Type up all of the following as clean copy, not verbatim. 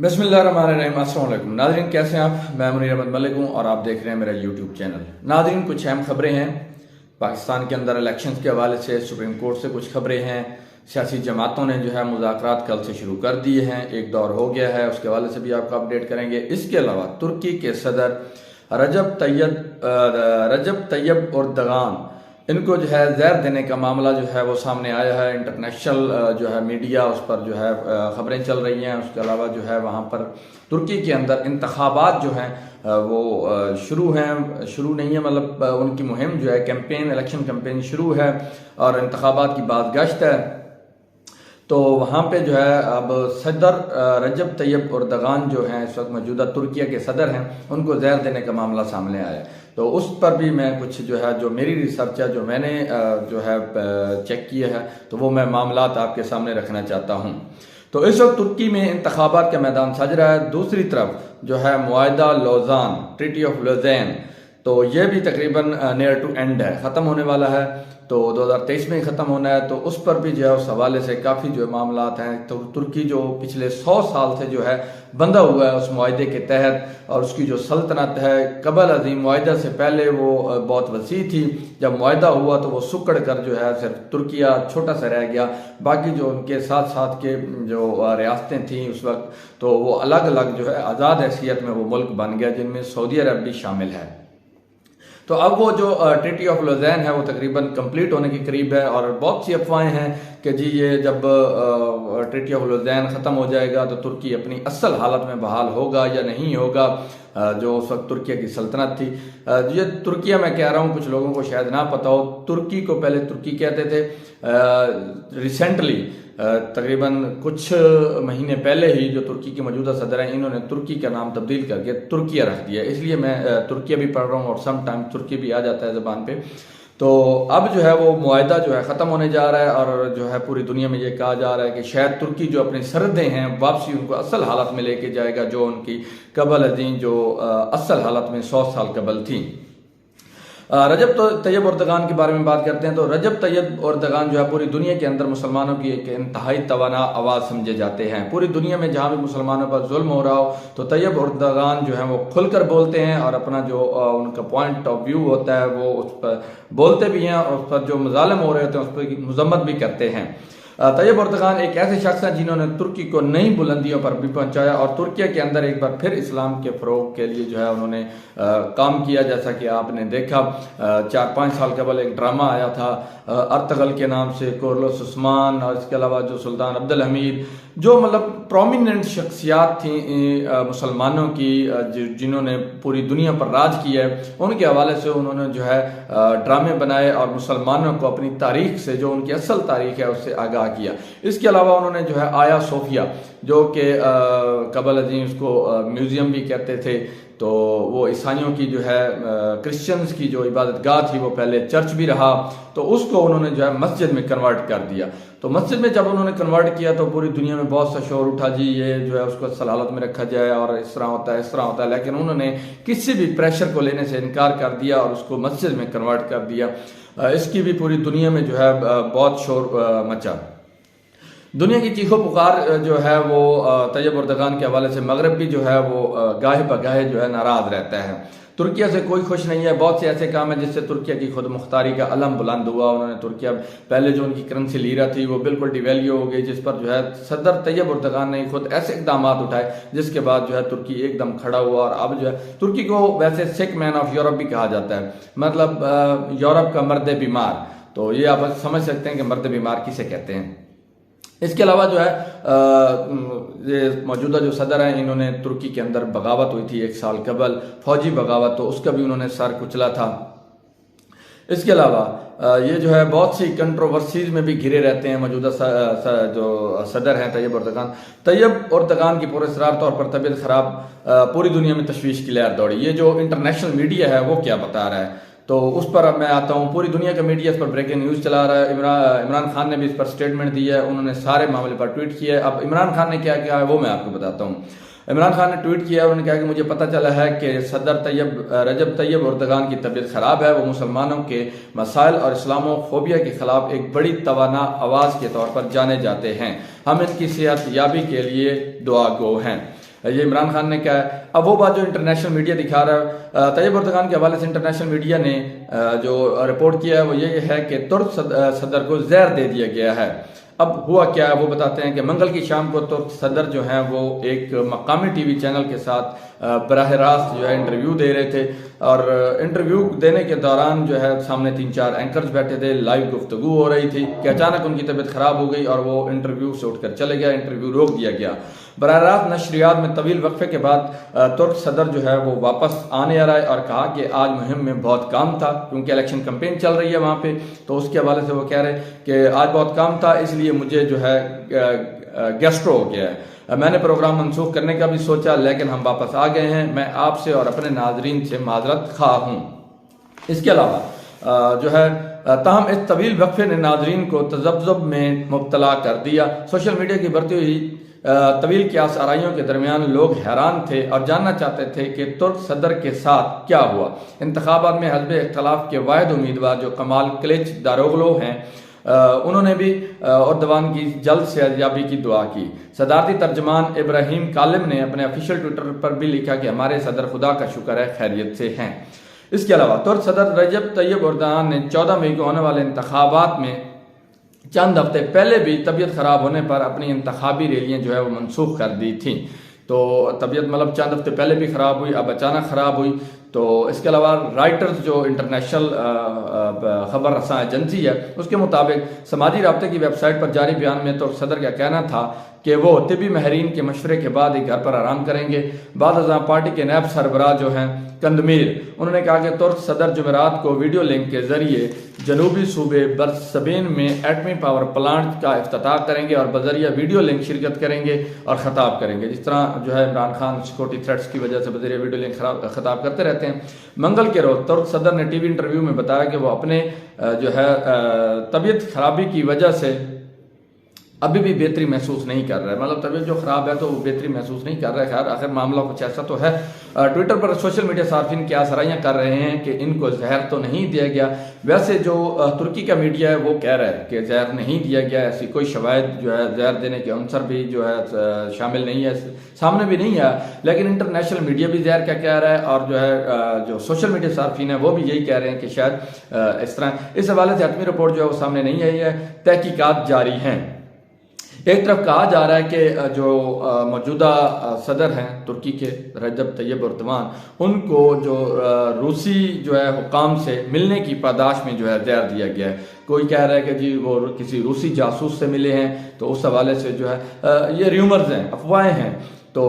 बिस्मिल्लाहिर्रहमानिर्रहीम। अस्सलाम वालेकुम नाज़रीन, कैसे हैं आप? मैं मुनीर अहमद मलिक हूँ और आप देख रहे हैं मेरा यूट्यूब चैनल। नाज़रीन, कुछ अहम खबरें हैं पाकिस्तान के अंदर इलेक्शंस के हवाले से। सुप्रीम कोर्ट से कुछ खबरें हैं। सियासी जमातों ने जो है मुज़ाकरात कल से शुरू कर दिए हैं, एक दौर हो गया है, उसके हवाले से भी आपको अपडेट करेंगे। इसके अलावा तुर्की के सदर रजब तैयब एर्दोगान, इनको जो है जहर देने का मामला जो है वो सामने आया है। इंटरनेशनल जो है मीडिया उस पर जो है खबरें चल रही हैं। उसके अलावा जो है वहाँ पर तुर्की के अंदर इंतखाबात जो हैं वो शुरू नहीं है, मतलब उनकी मुहिम जो है कैंपेन, इलेक्शन कैंपेन शुरू है और इंतखाबात की बाज़गश्त है। तो वहाँ पे जो है अब सदर रजब तैयब एर्दोगान जो हैं, इस वक्त मौजूदा तुर्किया के सदर हैं, उनको जहर देने का मामला सामने आया है। तो उस पर भी मैं कुछ जो है, जो मेरी रिसर्च है, जो मैंने जो है चेक किया है, तो वो मैं मामलात आपके सामने रखना चाहता हूँ। तो इस वक्त तुर्की में इंतखाबात का मैदान सज रहा है। दूसरी तरफ जो है मुआहदा लौज़ान, ट्रीटी ऑफ लौज़ान, तो ये भी तकरीबन नियर टू एंड है, ख़त्म होने वाला है। तो 2023 में ही ख़त्म होना है। तो उस पर भी जो है उस हवाले से काफ़ी जो है मामलात हैं। तो तुर्की जो पिछले 100 साल से जो है बंधा हुआ है उस मुआहदे के तहत, और उसकी जो सल्तनत है कबल अजीम मुआहदा से पहले वो बहुत वसी थी। जब मुआहदा हुआ तो वो सुकड़ कर जो है सिर्फ तुर्किया छोटा सा रह गया, बाकी जो उनके साथ साथ के जो रियासतें थीं उस वक्त, तो वो अलग अलग जो है आज़ाद हैसियत में वो मुल्क बन गया, जिनमें सऊदी अरब भी शामिल है। तो अब वो जो ट्रीटी ऑफ लौज़ान है वो तकरीबन कंप्लीट होने के करीब है, और बहुत सी अफवाहें हैं कि जी ये जब ट्रीटी ऑफ लौज़ान ख़त्म हो जाएगा तो तुर्की अपनी असल हालत में बहाल होगा या नहीं होगा, जो उस वक्त तुर्किया की सल्तनत थी। ये तुर्किया मैं कह रहा हूँ, कुछ लोगों को शायद ना पता हो, तुर्की को पहले तुर्की कहते थे। रिसेंटली तकरीबन कुछ महीने पहले ही जो तुर्की के मौजूदा सदर हैं, इन्होंने तुर्की का नाम तब्दील करके तुर्किया रख दिया। इसलिए मैं तुर्किया भी पढ़ रहा हूँ और सम टाइम तुर्की भी आ जाता है ज़बान पे। तो अब जो है वो मुआहदा जो है ख़त्म होने जा रहा है, और जो है पूरी दुनिया में ये कहा जा रहा है कि शायद तुर्की जो अपनी सरहदें हैं वापसी उनको असल हालत में लेके जाएगा, जो उनकी कबल अजीम जो असल हालत में 100 साल कबल थी। रजब तैयब एर्दोगान के बारे में बात करते हैं। तो रजब तैयब एर्दोगान जो है पूरी दुनिया के अंदर मुसलमानों की एक इंतहाई तवाना आवाज़ समझे जाते हैं। पूरी दुनिया में जहाँ भी मुसलमानों पर जुल्म हो रहा हो तो तैयब एर्दोगान जो है वो खुलकर बोलते हैं, और अपना जो उनका पॉइंट ऑफ व्यू होता है वो उस पर बोलते भी हैं, और उस पर जो मुजालिम हो रहे होते हैं उस पर मजम्मत भी करते हैं। तैयब एर्दोगान एक ऐसे शख्स हैं जिन्होंने तुर्की को नई बुलंदियों पर भी पहुंचाया, और तुर्किया के अंदर एक बार फिर इस्लाम के फ़रोग के लिए जो है उन्होंने काम किया। जैसा कि आपने देखा 4-5 साल कबल एक ड्रामा आया था अर्तगल के नाम से, कोरलोस उस्मान, और इसके अलावा जो सुल्तान अब्दुल हमीद, जो मतलब प्रोमिनेंट शख्सियात थी मुसलमानों की, जिन्होंने पूरी दुनिया पर राज किया है, उनके हवाले से उन्होंने जो है ड्रामे बनाए और मुसलमानों को अपनी तारीख से, जो उनकी असल तारीख है, उससे आगाह किया। इसके अलावा उन्होंने जो है आया सोफिया, जो कि कबल अजीम उसको म्यूज़ियम भी कहते थे, तो वो ईसाइयों की जो है क्रिश्चियंस की जो इबादत गाह थी वो पहले चर्च भी रहा, तो उसको उन्होंने जो है मस्जिद में कन्वर्ट कर दिया। तो मस्जिद में जब उन्होंने कन्वर्ट किया तो पूरी दुनिया में बहुत सा शोर उठा, जी ये जो है उसको असल हालत में रखा जाए और इस तरह होता है, इस तरह होता है। लेकिन उन्होंने किसी भी प्रेशर को लेने से इनकार कर दिया और उसको मस्जिद में कन्वर्ट कर दिया। इसकी भी पूरी दुनिया में जो है बहुत शोर मचा। दुनिया की चीखो पुकार जो है वो तैयब एर्दोगान के हवाले से मगरब भी जो है वो गाहे बगाहे जो है नाराज रहता है। तुर्किया से कोई खुश नहीं है। बहुत से ऐसे काम है जिससे तुर्किया की खुद मुख्तारी का अलम बुलंद हुआ। उन्होंने तुर्किया पहले जो उनकी करेंसी लीरा थी वो बिल्कुल डिवेल्यू हो गई, जिस पर जो है सदर तैयब एर्दोगान ने खुद ऐसे इकदाम उठाए जिसके बाद जो है तुर्की एकदम खड़ा हुआ। और अब जो है तुर्की को वैसे सिक मैन ऑफ यूरोप भी कहा जाता है, मतलब यूरोप का मर्द बीमार। तो ये आप समझ सकते हैं कि मर्द बीमार किसे कहते हैं। इसके अलावा जो है ये मौजूदा जो सदर हैं, इन्होंने तुर्की के अंदर बगावत हुई थी 1 साल कबल, फौजी बगावत, तो उसका भी उन्होंने सर कुचला था। इसके अलावा ये जो है बहुत सी कंट्रोवर्सीज में भी घिरे रहते हैं मौजूदा जो सदर हैं तैयब एर्दोगान। तैयब एर्दोगान की पुरस्रार तौर पर तबीयत खराब, पूरी दुनिया में तशवीश की लहर दौड़ी। ये जो इंटरनेशनल मीडिया है वो क्या बता रहा है, तो उस पर अब मैं आता हूँ। पूरी दुनिया का मीडिया इस पर ब्रेकिंग न्यूज़ चला रहा है। इमरान खान ने भी इस पर स्टेटमेंट दी है, उन्होंने सारे मामले पर ट्वीट किया है। अब इमरान खान ने क्या किया है वो मैं आपको बताता हूँ। इमरान खान ने ट्वीट किया, उन्होंने कहा कि मुझे पता चला है कि सदर रजब तैयब एर्दोगान की तबीयत ख़राब है। वो मुसलमानों के मसाइल और इस्लामोफोबिया के खिलाफ एक बड़ी तवाना आवाज़ के तौर पर जाने जाते हैं। हम इनकी सेहत याबी के लिए दुआ गो हैं। ये इमरान खान ने कहा है। अब वो बात जो इंटरनेशनल मीडिया दिखा रहा है, तैयब उर्दगान के हवाले से इंटरनेशनल मीडिया ने जो रिपोर्ट किया है वो ये है कि तुर्क सदर को जहर दे दिया गया है। अब हुआ क्या है वो बताते हैं कि मंगल की शाम को तुर्क सदर जो हैं वो एक मकामी टीवी चैनल के साथ बराह रास्त जो है इंटरव्यू दे रहे थे, और इंटरव्यू देने के दौरान जो है सामने 3-4 एंकर्स बैठे थे, लाइव गुफ्तगू हो रही थी कि अचानक उनकी तबीयत खराब हो गई और वो इंटरव्यू से उठकर चले गया, इंटरव्यू रोक दिया गया। बराह रास्त नशरियात में तवील वक्फे के बाद तुर्क सदर जो है वो वापस आने आ रहा है और कहा कि आज मुहिम में बहुत काम था, क्योंकि इलेक्शन कैंपेन चल रही है वहाँ पे, तो उसके हवाले से वो कह रहे कि आज बहुत काम था इसलिए मुझे जो है गैस्ट्रो हो गया है, मैंने प्रोग्राम मनसूख करने का भी सोचा लेकिन हम वापस आ गए हैं, मैं आपसे और अपने नाजरीन से माजरत खा हूँ। इसके अलावा जो है ताहम इस तवील वक्फे ने नाजरीन को तजब्जुब में मुब्तला कर दिया। सोशल मीडिया की बढ़ती हुई तवील क्यास आराइयों के दरमियान लोग हैरान थे और जानना चाहते थे कि तुर्क सदर के साथ क्या हुआ। इंतखाबात में हज़ब इख्तलाफ के वाहिद उम्मीदवार जो कमाल क्लिच दारोगलो हैं, उन्होंने भी उर्दवान की जल्द से अर्याबी की दुआ की। सदारती तर्जमान इब्राहिम कालिम ने अपने ऑफिशियल ट्विटर पर भी लिखा कि हमारे सदर खुदा का शुक्र है खैरियत से हैं। इसके अलावा तुर्क सदर रजब तैयब उर्दगान ने 14 मई को होने वाले इंतखाबात में चंद हफ्ते पहले भी तबीयत खराब होने पर अपनी इंतखाबी रैलियां जो है वो मनसूख कर दी थी। तो तबीयत मतलब चंद हफ्ते पहले भी खराब हुई, अब अचानक खराब हुई। तो इसके अलावा राइटर्स जो इंटरनेशनल खबर रसां एजेंसी है उसके मुताबिक समाजी राब्ते की वेबसाइट पर जारी बयान में तुर्क सदर का कहना था कि वो तिबी महरीन के मशवरे के बाद ही घर पर आराम करेंगे। बाद अज़ां पार्टी के नैब सरबराह जो हैं कंदमीर, उन्होंने कहा कि तुर्क सदर जुमेरात को वीडियो लिंक के जरिए जनूबी सूबे बर्सबेन में एटमी पावर प्लांट का इफ्तिताह करेंगे और बजरिया वीडियो लिंक शिरकत करेंगे और खताब करेंगे। जिस तरह जो है इमरान खान सिक्योरिटी थ्रेट्स की वजह से बजरिया वीडियो लिंक खताब करते रहते हैं। मंगल के रोज तुर्क सदर ने टीवी इंटरव्यू में बताया कि वो अपने जो है तबीयत खराबी की वजह से अभी भी बेहतरी महसूस नहीं कर रहा है, मतलब तबीयत जो खराब है तो वो बेहतरी महसूस नहीं कर रहा है। खैर आखिर मामला कुछ ऐसा तो है। ट्विटर पर सोशल मीडिया सार्फिन क्या सराहियां कर रहे हैं कि इनको जहर तो नहीं दिया गया। वैसे जो तुर्की का मीडिया है वो कह रहा है कि जहर नहीं दिया गया, ऐसी कोई शवायद जो है जहर देने के अंसर भी जो है शामिल नहीं है, सामने भी नहीं है। लेकिन इंटरनेशनल मीडिया भी जहर क्या कह रहा है और जो है जो सोशल मीडिया सार्फिन है वो भी यही कह रहे हैं कि शायद इस तरह। इस हवाले से हतमी रिपोर्ट जो है वो सामने नहीं आई है, तहकीकात जारी हैं। एक तरफ कहा जा रहा है कि जो मौजूदा सदर हैं तुर्की के रजब तैयब उर्दवान, उनको जो रूसी जो है हुकाम से मिलने की पादाश में जो है जहर दिया गया है। कोई कह रहा है कि जी वो किसी रूसी जासूस से मिले हैं, तो उस हवाले से जो है ये र्यूमर्स हैं, अफवाहें हैं, तो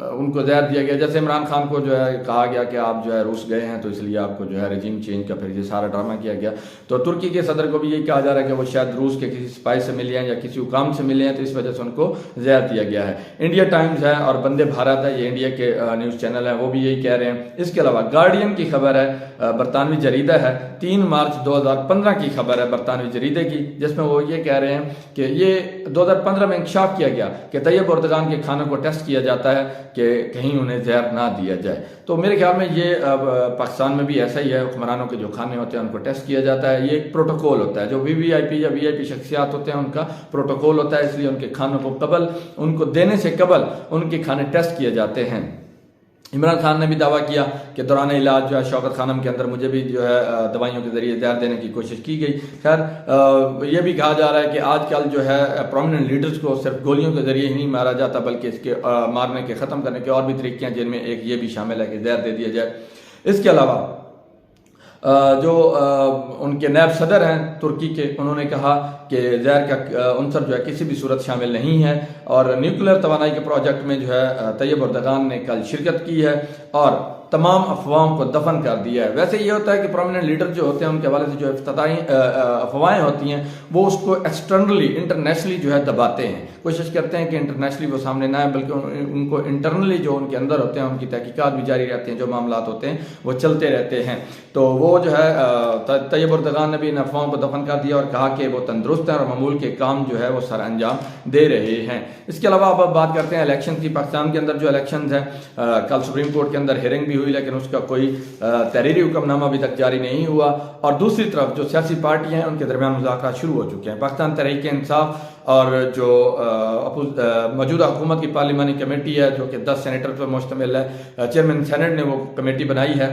उनको जहर दिया गया। जैसे इमरान खान को जो है कहा गया कि आप जो है रूस गए हैं तो इसलिए आपको जो है रजीम चेंज का फिर ये सारा ड्रामा किया गया। तो तुर्की के सदर को भी यही कहा जा रहा है कि वो शायद रूस के किसी सिपाही से मिले हैं या किसी हुकाम से मिले हैं, तो इस वजह से उनको जहर दिया गया है। इंडिया टाइम्स है और वंदे भारत है, ये इंडिया के न्यूज़ चैनल हैं, वो भी यही कह रहे हैं। इसके अलावा गार्डियन की खबर है, बरतानवी जरीदा है, 3 मार्च 2015 की खबर है बरतानवी जरीदे की, जिसमें वो ये कह रहे हैं कि ये 2015 में इंकशाफ किया गया कि तैयब उर्दगान के खानों को टेस्ट किया जाता है कि कहीं उन्हें जहर ना दिया जाए। तो मेरे ख्याल में ये पाकिस्तान में भी ऐसा ही है, हुक्मरानों के जो खाने होते हैं उनको टेस्ट किया जाता है। ये एक प्रोटोकॉल होता है, जो वीवीआईपी या वीआईपी शख्सियात होते हैं उनका प्रोटोकॉल होता है, इसलिए उनके खानों को कबल उनको देने से कबल उनके खाने टेस्ट किए जाते हैं। इमरान खान ने भी दावा किया कि दौरान इलाज जो है शौकत खानम के अंदर मुझे भी जो है दवाइयों के जरिए जहर देने की कोशिश की गई। खैर ये भी कहा जा रहा है कि आजकल जो है प्रोमिनेंट लीडर्स को सिर्फ गोलियों के जरिए ही नहीं मारा जाता, बल्कि इसके मारने के ख़त्म करने के और भी तरीके हैं, जिनमें एक ये भी शामिल है कि जहर दे दिया जाए। इसके अलावा जो उनके नैब सदर हैं तुर्की के, उन्होंने कहा कि जहर का अंसर जो है किसी भी सूरत शामिल नहीं है और न्यूक्लियर तवानाई के प्रोजेक्ट में जो है तैयब उर्दगान ने कल शिरकत की है और तमाम अफवाहों को दफन कर दिया है। वैसे ये होता है कि प्रोमिनेंट लीडर जो होते हैं उनके हवाले से जो अफवाहें होती हैं वो उसको एक्सटर्नली इंटरनेशनली जो है दबाते हैं, कोशिश करते हैं कि इंटरनेशनली वो सामने ना आए, बल्कि उनको इंटरनली जो उनके अंदर होते हैं उनकी तहकीकात भी जारी रहती हैं, जो मामला होते हैं वो चलते रहते हैं। तो वो जो है तैयब उर्दगान ने भी इन अफवाहों को दफन कर दिया और कहा कि वो तंदुरुस्त हैं और मामूल के काम जो है वो सर अंजाम दे रहे हैं। इसके अलावा अब बात करते हैं इलेक्शन की। पाकिस्तान के अंदर जो इलेक्शन है, कल सुप्रीम कोर्ट के अंदर हियरिंग भी हुई, लेकिन उसका कोई तहरीरी हुक्मनामा अभी तक जारी नहीं हुआ। और दूसरी तरफ जो सियासी पार्टियां हैं उनके दरमियान मुज़ाकरात शुरू हो चुके हैं। पाकिस्तान तहरीक इंसाफ और जो मौजूदा हुकूमत की पार्लिमानी कमेटी है जो कि 10 सेनेटर पर मुश्तमिल है, चेयरमैन सेनेट ने वो कमेटी बनाई है,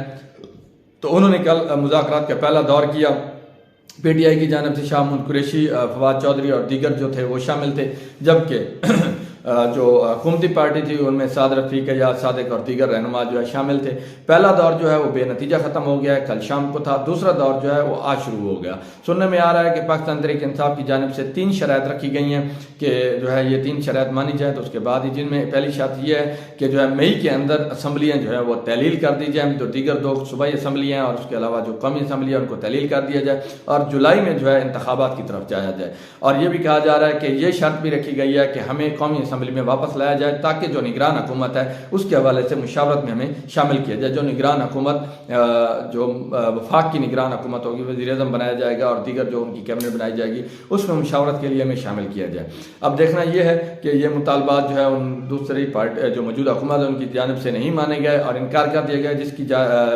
तो उन्होंने कल मुज़ाकरात का पहला दौर किया। PTI की जानिब से शाह महमूद कुरैशी, फवाद चौधरी और दीगर जो थे वो शामिल थे, जबकि जो हुकूमती पार्टी थी उनमें साद रफीक, एजाज सादिक और दीगर रहनुमा जो है शामिल थे। पहला दौर जो है वो बेनतीजा ख़त्म हो गया है, कल शाम को था। दूसरा दौर जो है वो आज शुरू हो गया। सुनने में आ रहा है कि पाकिस्तान तहरीक इंसाफ की जानिब से 3 शराइत रखी गई हैं कि जो है ये 3 शराइत मानी जाए तो उसके बाद ही, जिनमें पहली शर्त ये है कि जो है मई के अंदर असम्बलियाँ जो है वो तहलील कर दी जाए, जो दीगर 2 सूबाई असम्बलियाँ और उसके अलावा जो कौमी असम्बली है उनको तहलील कर दिया जाए और जुलाई में जो है इंतखाबात की तरफ जाया जाए। और ये भी कहा जा रहा है कि ये शर्त भी रखी गई है कि हमें कौमी असम्बली में वापस लाया जाए ताकि जो निगरान हुकूमत है उसके हवाले से मुशावरत में हमें शामिल किया जाए। जो निगरान हुकूमत जो वफाक की निगरान हुकूमत होगी, वज़ीर-ए-आज़म बनाया जाएगा और दीगर जो उनकी कैबिनेट बनाई जाएगी उसमें मुशावरत के लिए हमें शामिल किया जाए। अब देखना यह है कि ये मुतालबात जो है उन दूसरी पार्टी जो मौजूदा हुकूमत है उनकी जानिब से नहीं माने गए और इनकार कर दिया गया, जिसकी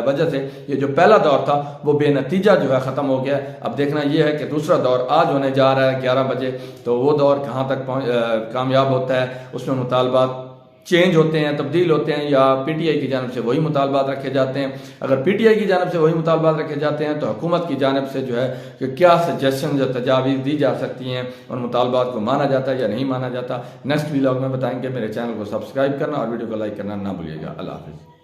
वजह से ये जो पहला दौर था वो बेनतीजा जो है ख़त्म हो गया। अब देखना यह है कि दूसरा दौर आज होने जा रहा है 11 बजे, तो वो दौर कहाँ तक कामयाब होता है, उसमें मुतालबात चेंज होते हैं, तब्दील होते हैं, या PTI की जानिब से वही मुतालबात रखे जाते हैं। अगर PTI की जानिब से वही मुतालबात रखे जाते हैं तो हुकूमत की जानिब से जो है कि क्या सजेशन या तजावीज़ दी जा सकती हैं, उन मुतालबात को माना जाता है या नहीं माना जाता। नेक्स्ट व्लॉग में बताएंगे। मेरे चैनल को सब्सक्राइब करना और वीडियो को लाइक करना ना भूलिएगा। अल्लाह हाफ़िज़।